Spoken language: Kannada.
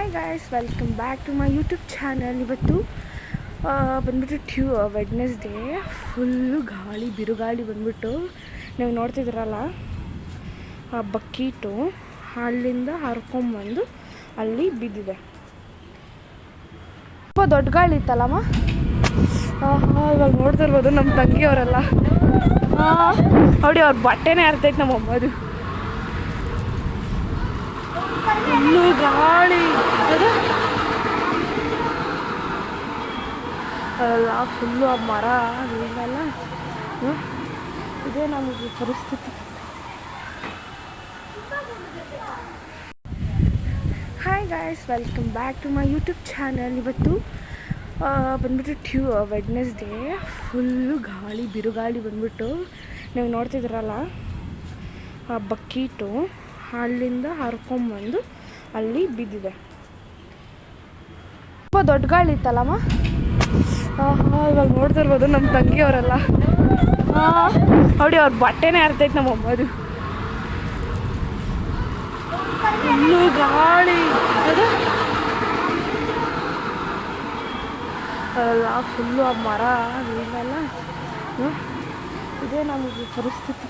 Hi guys, welcome back to my YouTube channel. ಇವತ್ತು ಬಂದ್ಬಿಟ್ಟು ವೆಡ್ನೆಸ್ಡೇ. ಫುಲ್ಲು ಗಾಳಿ, ಬಿರುಗಾಳಿ ಬಂದ್ಬಿಟ್ಟು ನೀವು ನೋಡ್ತಿದ್ದೀರಲ್ಲ, ಆ ಬಕ್ಕೀಟು ಅಲ್ಲಿಂದ ಹರ್ಕೊಂಬಂದು ಅಲ್ಲಿ ಬಿದ್ದಿದೆ. ತುಂಬ ದೊಡ್ಡ ಗಾಳಿ ಇತ್ತಲ್ಲಮ್ಮ. ಇವಾಗ ನೋಡ್ತಿರ್ಬೋದು ನಮ್ಮ ತಂಗಿಯವರೆಲ್ಲ ನೋಡಿ, ಅವ್ರ ಬಟ್ಟೆನೇ ಅರ್ತೈತೆ ನಮ್ಮ ಅಮ್ಮದು. ಫುಲ್ಲು ಗಾಳಿ ಅಲ್ಲ, ಫುಲ್ಲು ಆ ಮರ ಇವೆಲ್ಲ ಇದೇ ನಮಗೆ ಪರಿಸ್ಥಿತಿ. Hi guys, welcome back to my YouTube channel. ಇವತ್ತು ಬಂದ್ಬಿಟ್ಟು ವೆಡ್ನೆಸ್ಡೇ. ಫುಲ್ಲು ಗಾಳಿ, ಬಿರುಗಾಳಿ ಬಂದ್ಬಿಟ್ಟು ನೀವು ನೋಡ್ತಿದ್ದೀರಲ್ಲ, ಆ ಬಕ್ಕೀಟು ಅಲ್ಲಿಂದ ಹರ್ಕೊಂಬಂದು ಅಲ್ಲಿ ಬಿದ್ದಿದೆ. ತುಂಬ ದೊಡ್ಡ ಗಾಳಿ ಇತ್ತಲ್ಲಮ್ಮ. ಇವಾಗ ನೋಡ್ತಿರ್ಬೋದು ನಮ್ಮ ತಂಗಿಯವರೆಲ್ಲ ನೋಡಿ, ಅವ್ರ ಬಟ್ಟೆನೇ ಅರ್ತೈತೆ ನಮ್ಮ ಅಮ್ಮದು. ಫುಲ್ಲು ಗಾಳಿ ಅಲ್ಲ, ಫುಲ್ಲು ಆ ಮರ ಇವೆಲ್ಲ ಇದೇ ನಮಗೆ ಪರಿಸ್ಥಿತಿ.